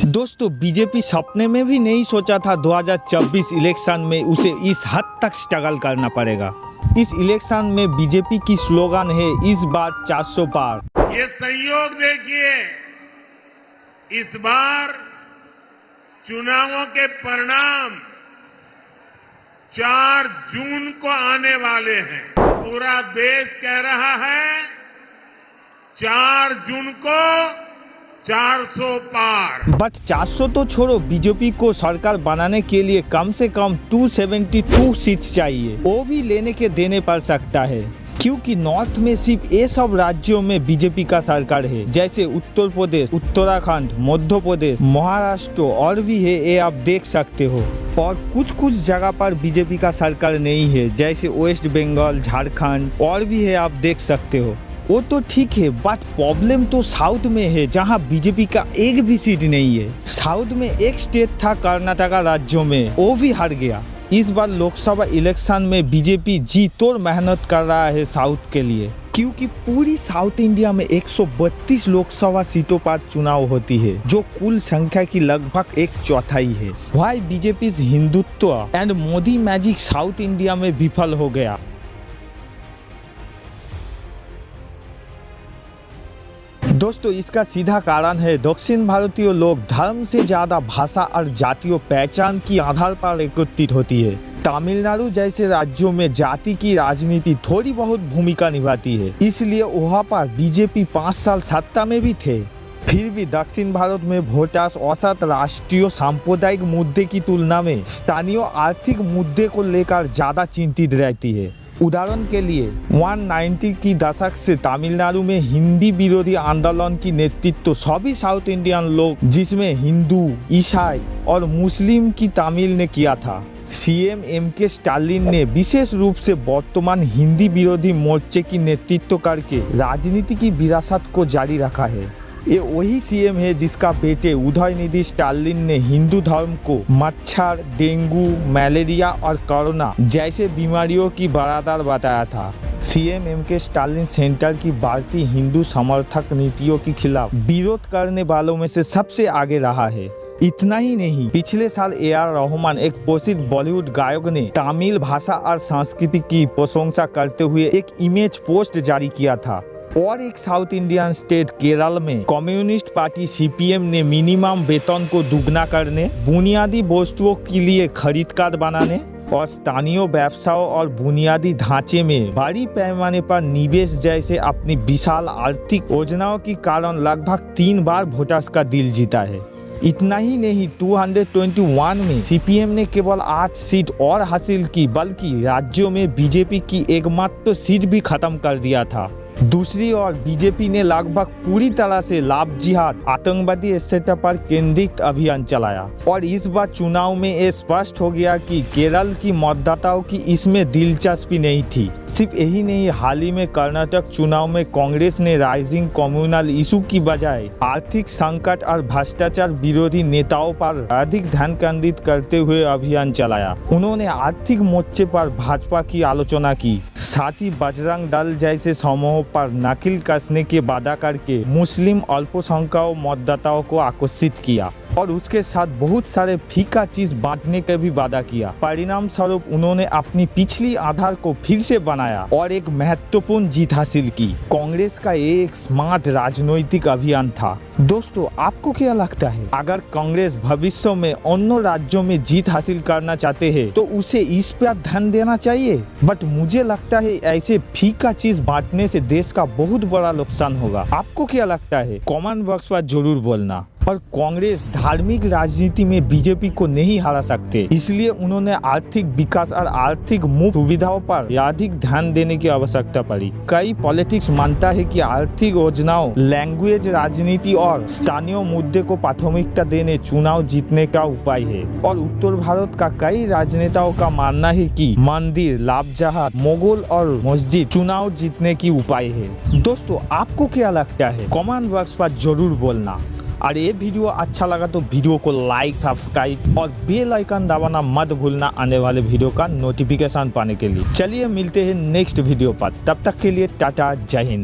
दोस्तों बीजेपी सपने में भी नहीं सोचा था 2024 इलेक्शन में उसे इस हद तक स्ट्रगल करना पड़ेगा। इस इलेक्शन में बीजेपी की स्लोगन है इस बार 400 पार। ये संयोग देखिए, इस बार चुनावों के परिणाम 4 जून को आने वाले हैं। पूरा देश कह रहा है 4 जून को 400 पार। बट 400 तो छोड़ो, बीजेपी को सरकार बनाने के लिए कम से कम 272 सीट्स चाहिए, वो भी लेने के देने पड़ सकता है, क्योंकि नॉर्थ में सिर्फ ये सब राज्यों में बीजेपी का सरकार है, जैसे उत्तर प्रदेश, उत्तराखंड, मध्य प्रदेश, महाराष्ट्र और भी है, ये आप देख सकते हो। और कुछ जगह पर बीजेपी का सरकार नहीं है, जैसे वेस्ट बंगाल, झारखंड और भी है, आप देख सकते हो। वो तो ठीक है, बट प्रॉब्लम तो साउथ में है, जहां बीजेपी का एक भी सीट नहीं है। साउथ में एक स्टेट था कर्नाटका राज्यों में, वो भी हार गया। इस बार लोकसभा इलेक्शन में बीजेपी जी तोड़ मेहनत कर रहा है साउथ के लिए, क्योंकि पूरी साउथ इंडिया में 132 लोकसभा सीटों पर चुनाव होती है, जो कुल संख्या की लगभग 1/4 है। Why BJP Hindutva and Modi magic south India में विफल हो गया। दोस्तों इसका सीधा कारण है दक्षिण भारतीय लोग धर्म से ज्यादा भाषा और जातीय पहचान की आधार पर एकत्रित होती है। तमिलनाडु जैसे राज्यों में जाति की राजनीति थोड़ी बहुत भूमिका निभाती है, इसलिए वहाँ पर बीजेपी 5 साल सत्ता में भी थे। फिर भी दक्षिण भारत में वोटर्स औसत राष्ट्रीय सांप्रदायिक मुद्दे की तुलना में स्थानीय आर्थिक मुद्दे को लेकर ज्यादा चिंतित रहती है। उदाहरण के लिए 190 की दशक से तमिलनाडु में हिंदी विरोधी आंदोलन की नेतृत्व सभी साउथ इंडियन लोग, जिसमें हिंदू, ईसाई और मुस्लिम की तमिल ने किया था। सीएम एमके स्टालिन ने विशेष रूप से वर्तमान हिंदी विरोधी मोर्चे की नेतृत्व करके राजनीति की विरासत को जारी रखा है। ये वही सीएम है जिसका बेटे उदयनिधि स्टालिन ने हिंदू धर्म को मच्छर, डेंगू, मलेरिया और कोरोना जैसे बीमारियों की बराबर बताया था। सीएम एमके स्टालिन सेंटर की बढ़ती हिंदू समर्थक नीतियों के खिलाफ विरोध करने वालों में से सबसे आगे रहा है। इतना ही नहीं, पिछले साल AR रहमान, एक प्रसिद्ध बॉलीवुड गायक ने तमिल भाषा और संस्कृति की प्रशंसा करते हुए एक इमेज पोस्ट जारी किया था। और एक साउथ इंडियन स्टेट केरल में कम्युनिस्ट पार्टी CPM ने मिनिमम वेतन को दुगना करने, बुनियादी वस्तुओं के लिए खरीद कार्ड बनाने और स्थानीय व्यवसायों और बुनियादी ढांचे में बड़ी पैमाने पर निवेश जैसे अपनी विशाल आर्थिक योजनाओं के कारण लगभग 3 बार वोटर्स का दिल जीता है। इतना ही नहीं, 221 में CPM ने केवल 8 सीट और हासिल की, बल्कि राज्यों में बीजेपी की एकमात्र सीट भी खत्म कर दिया था। दूसरी ओर बीजेपी ने लगभग पूरी तरह से लाभ जिहाद, आतंकवादी स्थिति पर केंद्रित अभियान चलाया, और इस बार चुनाव में ये स्पष्ट हो गया कि केरल की मतदाताओं की इसमें दिलचस्पी नहीं थी। सिर्फ यही नहीं, हाल ही में कर्नाटक चुनाव में कांग्रेस ने राइजिंग कम्युनल इशू की बजाय आर्थिक संकट और भ्रष्टाचार विरोधी नेताओं पर अधिक ध्यान केंद्रित करते हुए अभियान चलाया। उन्होंने आर्थिक मोर्चे पर भाजपा की आलोचना की, साथ ही बजरंग दल जैसे समूहों पर नकेल कसने के वादा करके मुस्लिम अल्पसंख्यक मतदाताओं को आकर्षित किया, और उसके साथ बहुत सारे फीका चीज बांटने का भी वादा किया। परिणाम स्वरूप उन्होंने अपनी पिछली आधार को फिर से बनाया और एक महत्वपूर्ण जीत हासिल की। कांग्रेस का ये एक स्मार्ट राजनीतिक अभियान था। दोस्तों आपको क्या लगता है, अगर कांग्रेस भविष्य में अन्य राज्यों में जीत हासिल करना चाहते हैं तो उसे इस पर ध्यान देना चाहिए? बट मुझे लगता है ऐसे फीका चीज बांटने से देश का बहुत बड़ा नुकसान होगा। आपको क्या लगता है? कमेंट बॉक्स पर जरूर बोलना। और कांग्रेस धार्मिक राजनीति में बीजेपी को नहीं हरा सकते, इसलिए उन्होंने आर्थिक विकास और आर्थिक मुफ्त सुविधाओं पर अधिक ध्यान देने की आवश्यकता पड़ी। कई पॉलिटिक्स मानता है कि आर्थिक योजनाओं, लैंग्वेज राजनीति और स्थानीय मुद्दे को प्राथमिकता देने चुनाव जीतने का उपाय है। और उत्तर भारत का कई राजनेताओं का मानना है कि मंदिर, लाभजहाद, मोगल और मस्जिद चुनाव जीतने की उपाय है। दोस्तों आपको क्या लगता है? कमेंट बॉक्स पर जरूर बोलना। और ये वीडियो अच्छा लगा तो वीडियो को लाइक, सब्सक्राइब और बेल आइकन दबाना मत भूलना आने वाले वीडियो का नोटिफिकेशन पाने के लिए। चलिए मिलते हैं नेक्स्ट वीडियो पर, तब तक के लिए टाटा, जय हिंद।